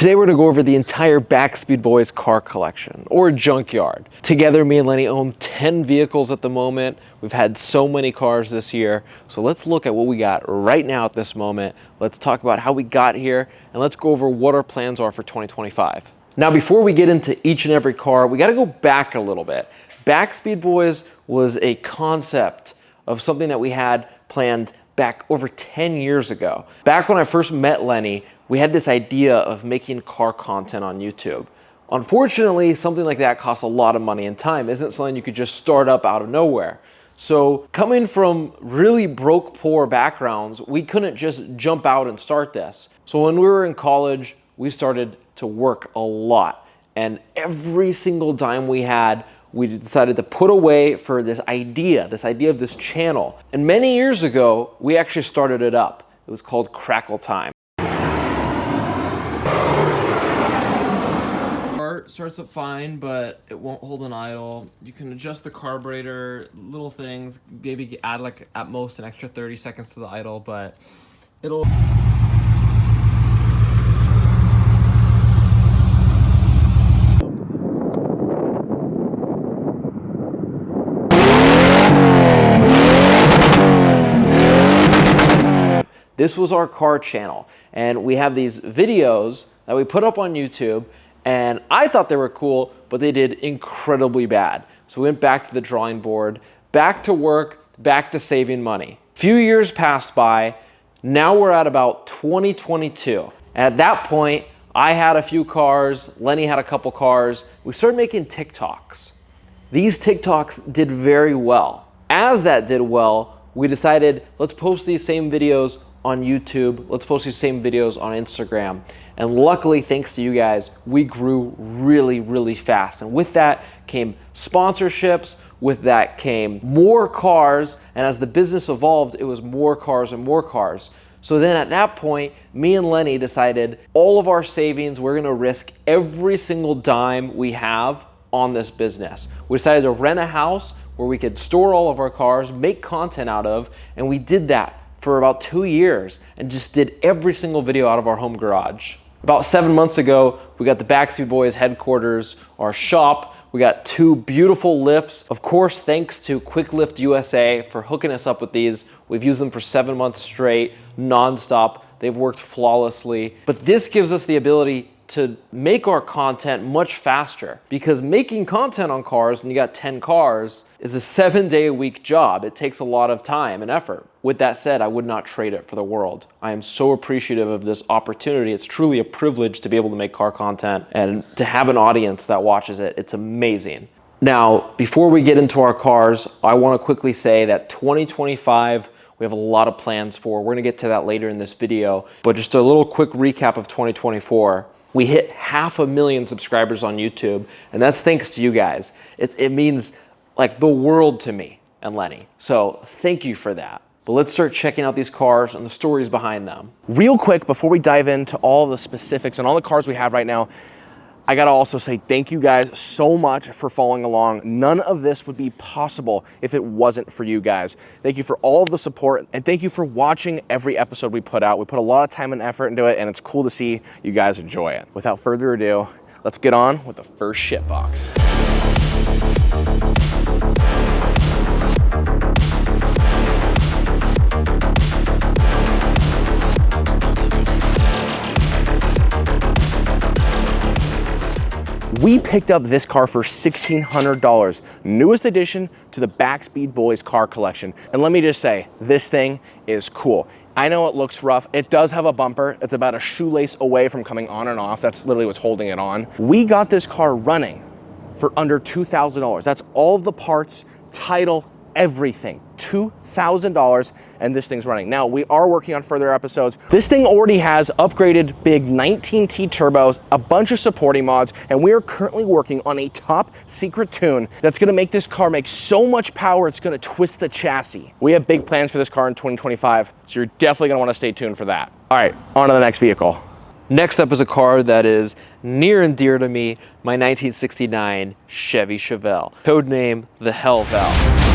Today we're gonna go over the entire Backspeed Boys car collection, or junkyard. Together, me and Lenny own 10 vehicles at the moment. We've had so many cars this year. So let's look at what we got right now at this moment. Let's talk about how we got here, and let's go over what our plans are for 2025. Now, before we get into each and every car, we gotta go back a little bit. Backspeed Boys was a concept of something that we had planned back over 10 years ago. Back when I first met Lenny, we had this idea of making car content on YouTube. Unfortunately, something like that costs a lot of money and time. Isn't something you could just start up out of nowhere. So coming from really broke, poor backgrounds, we couldn't just jump out and start this. So when we were in college, we started to work a lot. And every single dime we had, we decided to put away for this idea of this channel. And many years ago, we actually started it up. It was called Crackle Time. Starts up fine, but it won't hold an idle. You can adjust the carburetor, little things, maybe add like at most an extra 30 seconds to the idle, but it'll... This was our car channel, and we have these videos that we put up on YouTube, and I thought they were cool, but they did incredibly bad. So we went back to the drawing board, back to work, back to saving money. A few years passed by. Now we're at about 2022. At that point, I had a few cars, Lenny had a couple cars. We started making TikToks. These TikToks did very well. As that did well, we decided, let's post these same videos on YouTube, let's post these same videos on Instagram. And luckily, thanks to you guys, we grew really, really fast. And with that came sponsorships, with that came more cars, and as the business evolved, it was more cars and more cars. So then at that point, me and Lenny decided all of our savings, we're gonna risk every single dime we have on this business. We decided to rent a house where we could store all of our cars, make content out of, and we did that for about 2 years and just did every single video out of our home garage. About 7 months ago, we got the Backspeed Boys headquarters, our shop. We got 2 beautiful lifts. Of course, thanks to Quick Lift USA for hooking us up with these. We've used them for 7 months straight, nonstop. They've worked flawlessly. But this gives us the ability to make our content much faster, because making content on cars when you got 10 cars is a 7-day-a-week job. It takes a lot of time and effort. With that said, I would not trade it for the world. I am so appreciative of this opportunity. It's truly a privilege to be able to make car content and to have an audience that watches it. It's amazing. Now, before we get into our cars, I want to quickly say that 2025, we have a lot of plans for. We're gonna get to that later in this video, but just a little quick recap of 2024. We hit 500,000 subscribers on YouTube, and that's thanks to you guys. It means like the world to me and Lenny. So thank you for that. But let's start checking out these cars and the stories behind them. Real quick, before we dive into all the specifics and all the cars we have right now, I gotta also say thank you guys so much for following along. None of this would be possible if it wasn't for you guys. Thank you for all of the support, and thank you for watching every episode we put out. We put a lot of time and effort into it, and it's cool to see you guys enjoy it. Without further ado, let's get on with the first shit box. We picked up this car for $1,600, newest addition to the Backspeed Boys car collection. And let me just say, this thing is cool. I know it looks rough. It does have a bumper. It's about a shoelace away from coming on and off. That's literally what's holding it on. We got this car running for under $2,000. That's all of the parts, title, everything. $2,000, and this thing's running. Now, we are working on further episodes. This thing already has upgraded big 19T turbos, a bunch of supporting mods, and we are currently working on a top secret tune that's gonna make this car make so much power, it's gonna twist the chassis. We have big plans for this car in 2025, so you're definitely gonna wanna stay tuned for that. All right, on to the next vehicle. Next up is a car that is near and dear to me, my 1969 Chevy Chevelle, codename the Hell Valve.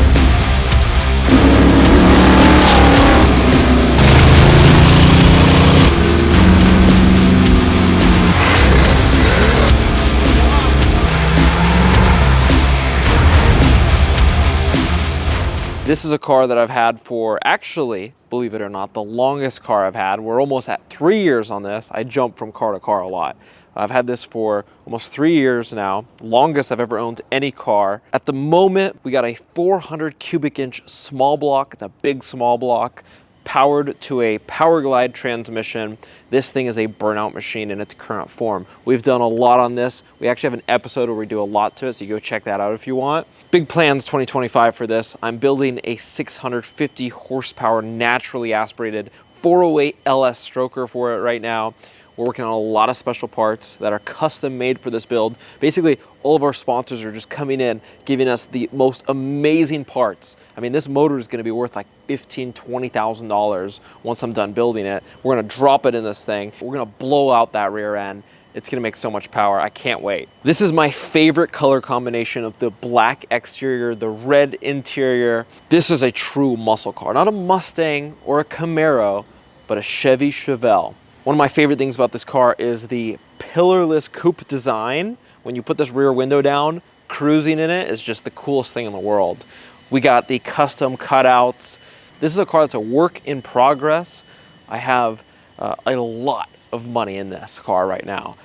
This is a car that I've had for, actually, believe it or not, the longest car I've had. We're almost at 3 years on this. I jump from car to car a lot. I've had this for almost 3 years now, longest I've ever owned any car. At the moment, we got a 400 cubic inch small block. It's a big small block, powered to a Power Glide transmission. This thing is a burnout machine in its current form. We've done a lot on this. We actually have an episode where we do a lot to it, so you go check that out if you want. Big plans 2025 for this. I'm building a 650 horsepower naturally aspirated 408 LS stroker for it right now. We're working on a lot of special parts that are custom made for this build. Basically, all of our sponsors are just coming in, giving us the most amazing parts. I mean, this motor is gonna be worth like $15,000, $20,000 once I'm done building it. We're gonna drop it in this thing. We're gonna blow out that rear end. It's gonna make so much power, I can't wait. This is my favorite color combination of the black exterior, the red interior. This is a true muscle car, not a Mustang or a Camaro, but a Chevy Chevelle. One of my favorite things about this car is the pillarless coupe design. When you put this rear window down, cruising in it is just the coolest thing in the world. We got the custom cutouts. This is a car that's a work in progress. I have a lot of money in this car right now.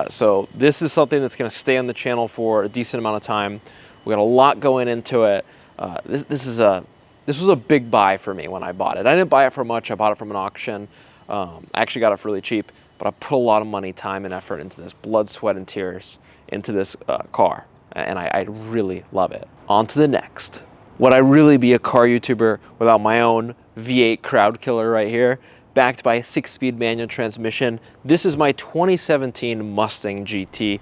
So this is something that's gonna stay on the channel for a decent amount of time. We got a lot going into it. This was a big buy for me when I bought it. I didn't buy it for much, I bought it from an auction. I actually got it for really cheap, but I put a lot of money, time, and effort into this, blood, sweat, and tears into this car, and I really love it. On to the next. Would I really be a car YouTuber without my own V8 crowd killer right here, backed by a 6-speed manual transmission? This is my 2017 Mustang GT.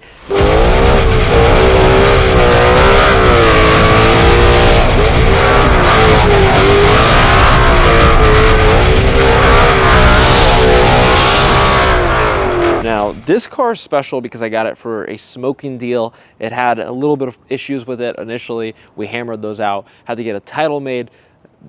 Now, this car is special because I got it for a smoking deal. It had a little bit of issues with it initially. We hammered those out, had to get a title made,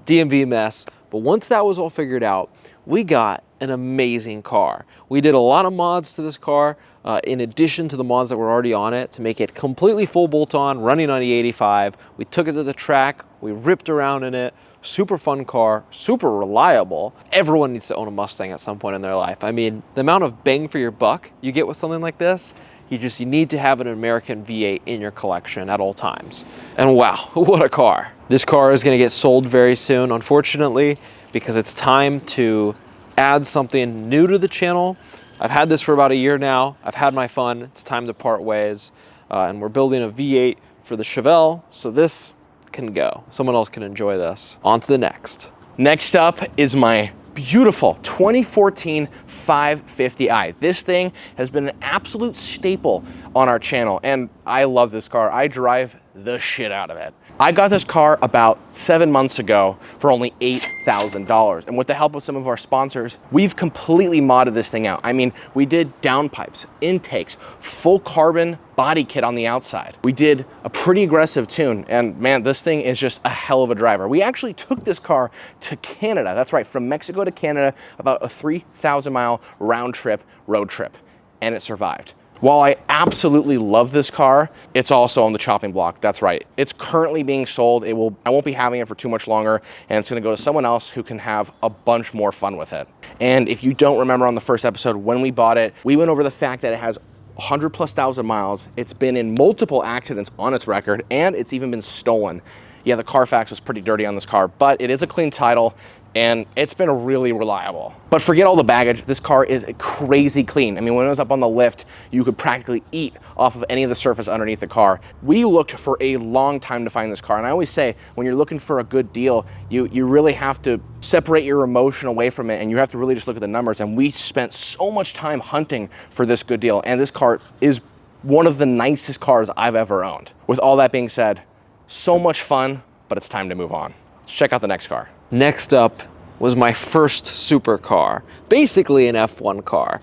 DMV mess. But once that was all figured out, we got an amazing car. We did a lot of mods to this car, in addition to the mods that were already on it, to make it completely full bolt-on, running on E85. We took it to the track, we ripped around in it. Super fun car, super reliable. Everyone needs to own a Mustang at some point in their life. I mean, the amount of bang for your buck you get with something like this, you need to have an American V8 in your collection at all times. And wow, what a car. This car is gonna get sold very soon, unfortunately, because it's time to add something new to the channel. I've had this for about a year now. I've had my fun. It's time to part ways. And we're building a V8 for the Chevelle, so this can go. Someone else can enjoy this. On to the next. Next up is my beautiful 2014 550i. This thing has been an absolute staple on our channel, and I love this car. I drive the shit out of it. I got this car about 7 months ago for only $8,000. And with the help of some of our sponsors, we've completely modded this thing out. I mean, we did downpipes, intakes, full carbon body kit on the outside. We did a pretty aggressive tune, and man, this thing is just a hell of a driver. We actually took this car to Canada. That's right, from Mexico to Canada, about a 3,000 mile round trip, road trip, and it survived. While I absolutely love this car, it's also on the chopping block. That's right. It's currently being sold. I won't be having it for too much longer, and it's gonna go to someone else who can have a bunch more fun with it. And if you don't remember on the first episode when we bought it, we went over the fact that it has 100,000+ miles. It's been in multiple accidents on its record, and it's even been stolen. Yeah, the Carfax was pretty dirty on this car, but it is a clean title, and it's been really reliable. But forget all the baggage, this car is crazy clean. I mean, when it was up on the lift, you could practically eat off of any of the surface underneath the car. We looked for a long time to find this car, and I always say, when you're looking for a good deal, you really have to separate your emotion away from it, and you have to really just look at the numbers, and we spent so much time hunting for this good deal, and this car is one of the nicest cars I've ever owned. With all that being said, so much fun, but it's time to move on. Let's check out the next car. Next up was my first supercar, basically an F1 car.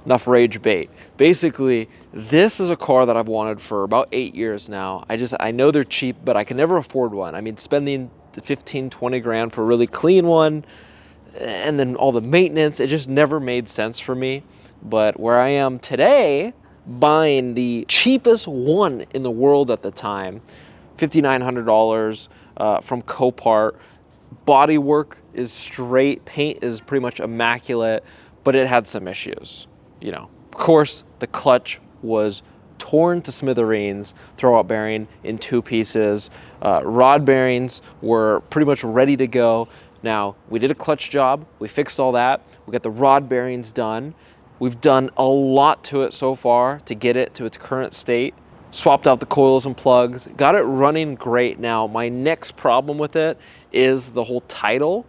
Enough rage bait. Basically, this is a car that I've wanted for about 8 years now. I know they're cheap, but I can never afford one. I mean, spending 15, 20 grand for a really clean one, and then all the maintenance, it just never made sense for me. But where I am today, buying the cheapest one in the world at the time, $5,900, from Copart. Bodywork is straight, paint is pretty much immaculate, but it had some issues. You know, of course, the clutch was torn to smithereens, throwout bearing in 2 pieces. Rod bearings were pretty much ready to go. Now, we did a clutch job, we fixed all that, we got the rod bearings done. We've done a lot to it so far to get it to its current state. Swapped out the coils and plugs, got it running great. Now, my next problem with it is the whole title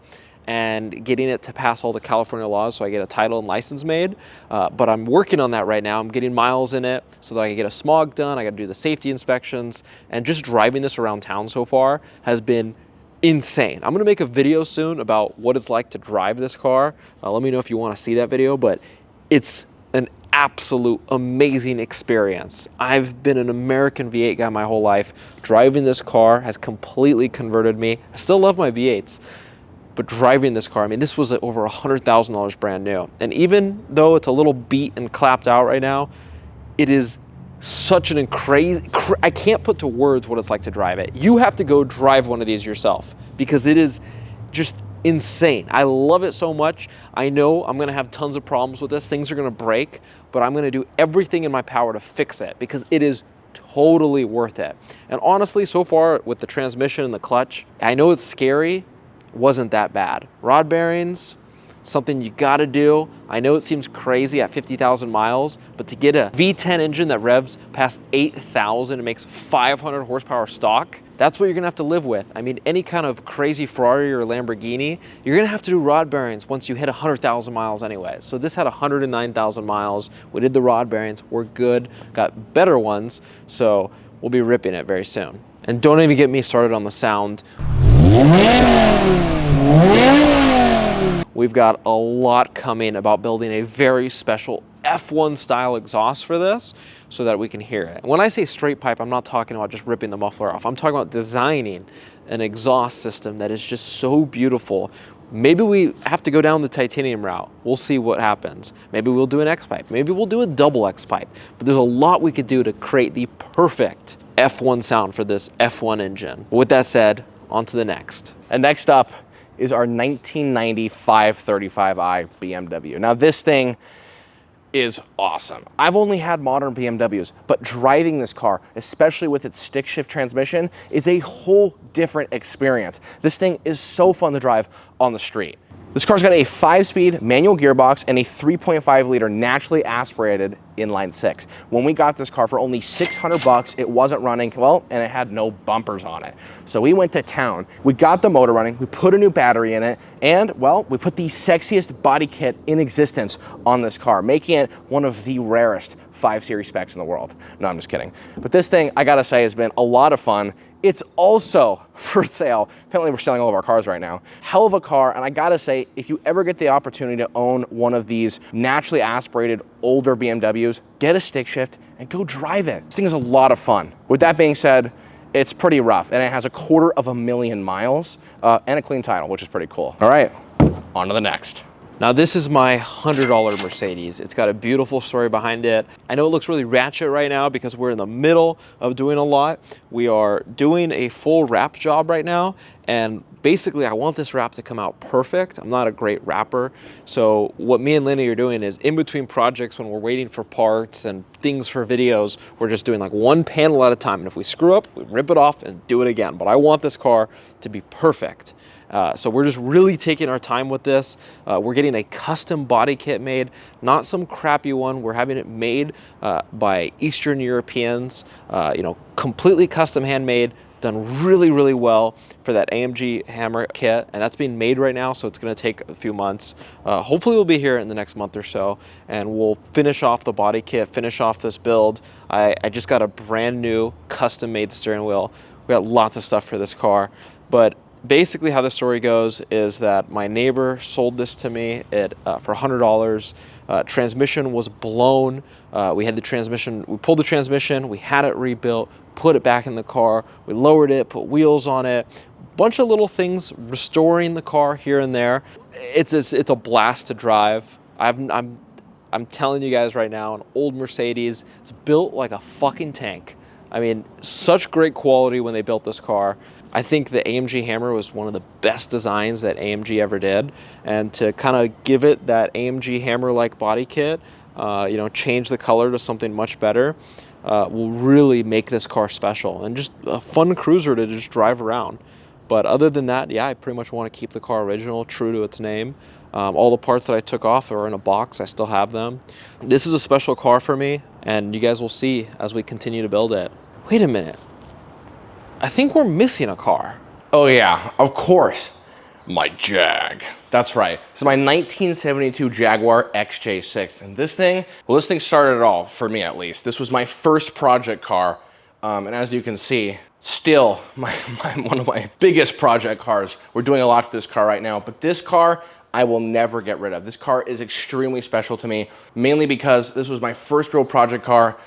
and getting it to pass all the California laws so I get a title and license made. But I'm working on that right now. I'm getting miles in it so that I can get a smog done. I got to do the safety inspections, and just driving this around town so far has been insane. I'm gonna make a video soon about what it's like to drive this car. Let me know if you want to see that video, but it's an absolute amazing experience. I've been an American V8 guy my whole life. Driving this car has completely converted me. I still love my V8s, but driving this car, I mean, this was over $100,000 brand new. And even though it's a little beat and clapped out right now, it is such an crazy, I can't put to words what it's like to drive it. You have to go drive one of these yourself because it is just insane. I love it so much. I know I'm gonna have tons of problems with this. Things are gonna break, but I'm gonna do everything in my power to fix it because it is totally worth it. And honestly, so far with the transmission and the clutch, I know it's scary, it wasn't that bad. Rod bearings, something you gotta do. I know it seems crazy at 50,000 miles, but to get a V10 engine that revs past 8,000 and makes 500 horsepower stock, that's what you're gonna have to live with. I mean, any kind of crazy Ferrari or Lamborghini, you're gonna have to do rod bearings once you hit 100,000 miles anyway. So this had 109,000 miles. We did the rod bearings, we're good, got better ones, so we'll be ripping it very soon. And don't even get me started on the sound. We've got a lot coming about building a very special F1 style exhaust for this so that we can hear it. When I say straight pipe, I'm not talking about just ripping the muffler off. I'm talking about designing an exhaust system that is just so beautiful. Maybe we have to go down the titanium route. We'll see what happens. Maybe we'll do an X pipe. Maybe we'll do a double X pipe. But there's a lot we could do to create the perfect F1 sound for this F1 engine. With that said, on to the next. And next up is our 1990 535i BMW. Now this thing is awesome. I've only had modern BMWs, but driving this car, especially with its stick shift transmission, is a whole different experience. This thing is so fun to drive on the street. This car's got a 5-speed manual gearbox and a 3.5 liter naturally aspirated inline 6. When we got this car for only 600 bucks, it wasn't running well, and it had no bumpers on it. So we went to town, we got the motor running, we put a new battery in it, and well, we put the sexiest body kit in existence on this car, making it one of the rarest 5 Series specs in the world. No, I'm just kidding. But this thing, I gotta say, has been a lot of fun. It's also for sale. Apparently we're selling all of our cars right now. Hell of a car, and I gotta say, if you ever get the opportunity to own one of these naturally aspirated older BMWs, get a stick shift and go drive it. This thing is a lot of fun. With that being said, it's pretty rough, and it has 250,000 miles and a clean title, which is pretty cool. All right, on to the next. Now this is my $100 Mercedes. It's got a beautiful story behind it. I know it looks really ratchet right now because we're in the middle of doing a lot. We are doing a full wrap job right now, and basically I want this wrap to come out perfect. I'm not a great wrapper, so what me and Lenny are doing is in between projects when we're waiting for parts and things for videos, we're just doing like one panel at a time, and if we screw up, we rip it off and do it again. But I want this car to be perfect. So we're just really taking our time with this. We're getting a custom body kit made, not some crappy one. We're having it made by Eastern Europeans, you know, completely custom handmade, done really, really well for that AMG Hammer kit. And that's being made right now, so it's gonna take a few months. Hopefully we'll be here in the next month or so, and we'll finish off the body kit, finish off this build. I just got a brand new custom made steering wheel. We got lots of stuff for this car, but basically how the story goes is that my neighbor sold this to me for $100. Transmission was blown. We had the transmission, we pulled the transmission, we had it rebuilt, put it back in the car, we lowered it, put wheels on it, bunch of little things, restoring the car here and there. It's a blast to drive. I'm telling you guys right now, an old Mercedes, it's built like a fucking tank. I mean, such great quality when they built this car. I think the AMG Hammer was one of the best designs that AMG ever did. And to kind of give it that AMG Hammer-like body kit, you know, change the color to something much better, will really make this car special and just a fun cruiser to just drive around. But other than that, yeah, I pretty much want to keep the car original, true to its name. All the parts that I took off are in a box. I still have them. This is a special car for me, and you guys will see as we continue to build it. Wait a minute. I think we're missing a car. Oh yeah, of course. My Jag. That's right. This is my 1972 Jaguar XJ6. And this thing started it all, for me at least. This was my first project car. And as you can see, still one of my biggest project cars. We're doing a lot to this car right now, but this car I will never get rid of. This car is extremely special to me, mainly because this was my first real project car,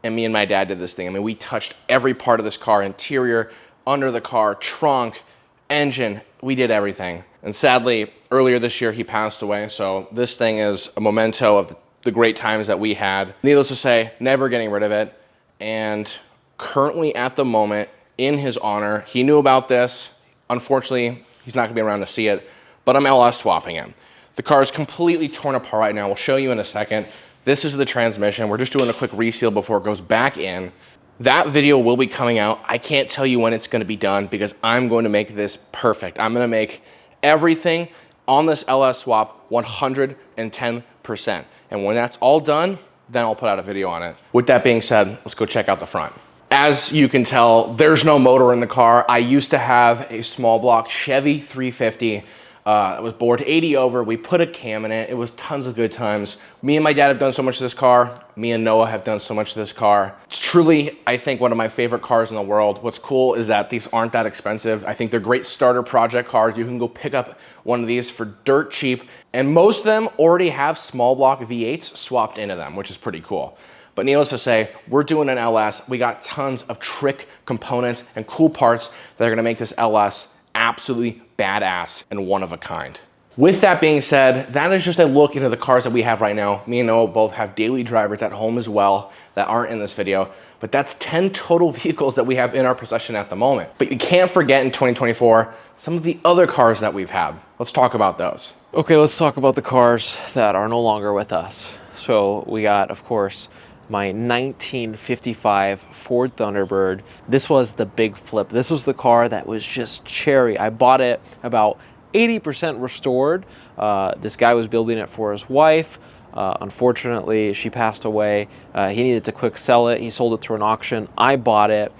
and me and my dad did this thing. I mean, we touched every part of this car, interior, under the car, trunk, engine, we did everything. And sadly, earlier this year, he passed away, so this thing is a memento of the great times that we had. Needless to say, never getting rid of it, and currently at the moment, in his honor, he knew about this. Unfortunately, he's not gonna be around to see it, but I'm LS swapping him. The car is completely torn apart right now. We'll show you in a second. This is the transmission. We're just doing a quick reseal before it goes back in. That video will be coming out. I can't tell you when it's gonna be done because I'm going to make this perfect. I'm gonna make everything on this LS swap 110%. And when that's all done, then I'll put out a video on it. With that being said, let's go check out the front. As you can tell, there's no motor in the car. I used to have a small block Chevy 350. It was bored 80 over. We put a cam in it. It was tons of good times. Me and my dad have done so much to this car. Me and Noah have done so much to this car. It's truly, I think, one of my favorite cars in the world. What's cool is that these aren't that expensive. I think they're great starter project cars. You can go pick up one of these for dirt cheap. And most of them already have small block V8s swapped into them, which is pretty cool. But needless to say, we're doing an LS. We got tons of trick components and cool parts that are gonna make this LS absolutely badass and one of a kind. With that being said, that is just a look into the cars that we have right now. Me and Noah both have daily drivers at home as well that aren't in this video, but that's 10 total vehicles that we have in our possession at the moment. But you can't forget in 2024, some of the other cars that we've had. Let's talk about those. Okay, let's talk about the cars that are no longer with us. So we got, of course, my 1955 Ford Thunderbird. This was the big flip. This was the car that was just cherry. I bought it about 80% restored. This guy was building it for his wife. Unfortunately, she passed away. He needed to quick sell it. He sold it through an auction. I bought it.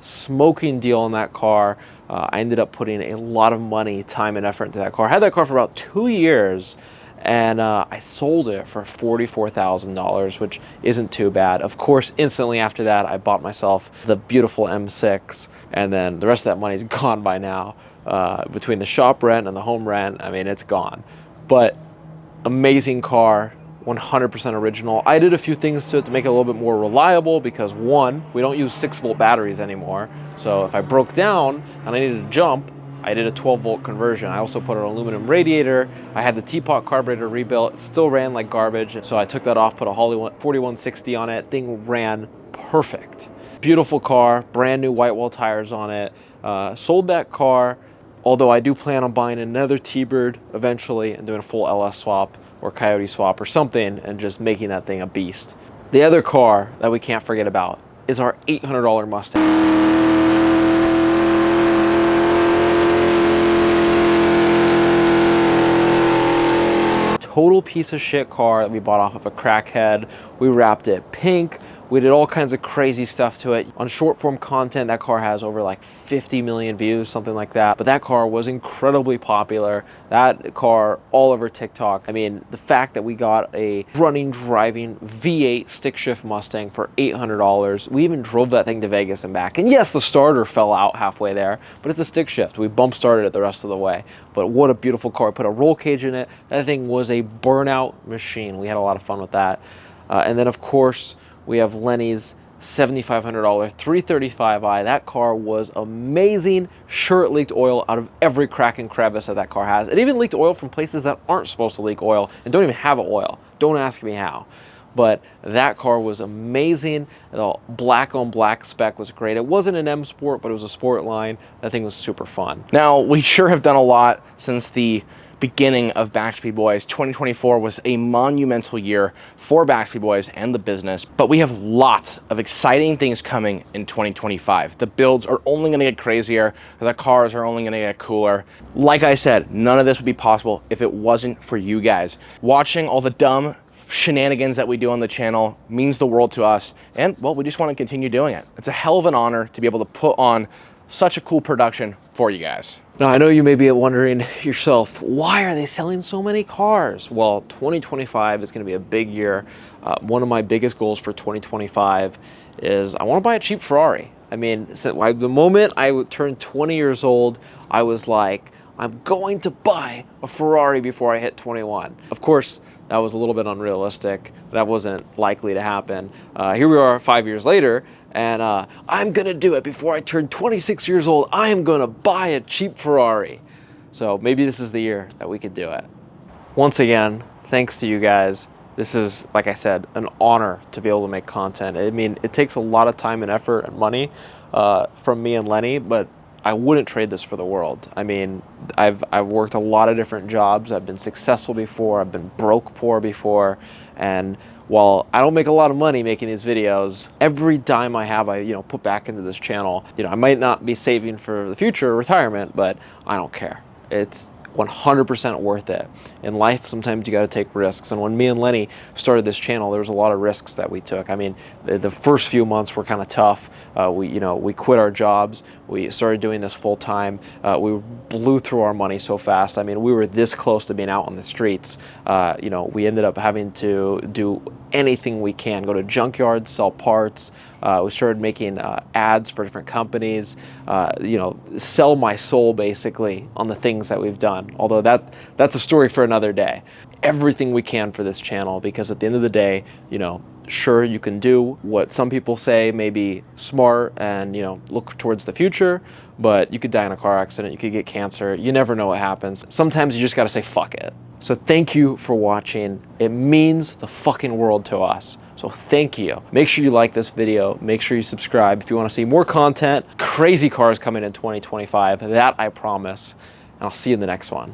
Smoking deal on that car. I ended up putting a lot of money, time, and effort into that car. I had that car for about 2 years. And I sold it for $44,000, which isn't too bad. Of course, instantly after that, I bought myself the beautiful M6, and then the rest of that money's gone by now. Between the shop rent and the home rent, I mean, it's gone. But amazing car, 100% original. I did a few things to it to make it a little bit more reliable because one, we don't use 6-volt batteries anymore. So if I broke down and I needed to jump, I did a 12-volt conversion. I also put an aluminum radiator. I had the teapot carburetor rebuilt. It still ran like garbage. So I took that off, put a Hollywood 4160 on it. Thing ran perfect. Beautiful car, brand new white wall tires on it. Sold that car, although I do plan on buying another T-Bird eventually and doing a full LS swap or Coyote swap or something and just making that thing a beast. The other car that we can't forget about is our $800 Mustang. Total piece of shit car that we bought off of a crackhead. We wrapped it pink. We did all kinds of crazy stuff to it. On short form content, that car has over like 50 million views, something like that. But that car was incredibly popular. That car all over TikTok. I mean, the fact that we got a running, driving V8 stick shift Mustang for $800. We even drove that thing to Vegas and back. And yes, the starter fell out halfway there, but it's a stick shift. We bump started it the rest of the way. But what a beautiful car. I put a roll cage in it. That thing was a burnout machine. We had a lot of fun with that. And then of course, we have Lenny's $7,500 335i. That car was amazing. Sure, it leaked oil out of every crack and crevice that that car has. It even leaked oil from places that aren't supposed to leak oil and don't even have oil. Don't ask me how. but that car was amazing. The black on black spec was great. It wasn't an M Sport, but it was a sport line. That thing was super fun. Now, we sure have done a lot since the beginning of Backspeed Boys. 2024 was a monumental year for Backspeed Boys and the business, but we have lots of exciting things coming in 2025. The builds are only going to get crazier. The cars are only going to get cooler. Like I said, none of this would be possible if it wasn't for you guys. Watching all the dumb shenanigans that we do on the channel means the world to us, and well, we just want to continue doing it. It's a hell of an honor to be able to put on such a cool production for you guys. Now, I know you may be wondering yourself, why are they selling so many cars? Well, 2025 is going to be a big year. One of my biggest goals for 2025 is I want to buy a cheap Ferrari. I mean, the moment I turned 20 years old, I was like, I'm going to buy a Ferrari before I hit 21. Of course, that was a little bit unrealistic. That wasn't likely to happen. Here we are 5 years later, and I'm gonna do it before I turn 26 years old. I am gonna buy a cheap Ferrari. So maybe this is the year that we could do it. Once again, thanks to you guys. This is, like I said, an honor to be able to make content. I mean, it takes a lot of time and effort and money from me and Lenny, but I wouldn't trade this for the world. I mean, I've worked a lot of different jobs. I've been successful before. I've been broke poor before. And while I don't make a lot of money making these videos, every dime I have, I put back into this channel. I might not be saving for the future retirement, but I don't care. It's 100% worth it. In life, sometimes you got to take risks. And when me and Lenny started this channel, there was a lot of risks that we took. I mean, the first few months were kind of tough. We quit our jobs. We started doing this full time. We blew through our money so fast. I mean, we were this close to being out on the streets. We ended up having to do anything we can, go to junkyards, sell parts. We started making ads for different companies, sell my soul basically on the things that we've done. Although that's a story for another day. Everything we can for this channel, because at the end of the day, sure, you can do what some people say may be smart and look towards the future, but you could die in a car accident, you could get cancer, you never know what happens. Sometimes you just gotta say fuck it. So thank you for watching. It means the fucking world to us. So thank you. Make sure you like this video. Make sure you subscribe if you want to see more content. Crazy cars coming in 2025. That I promise. And I'll see you in the next one.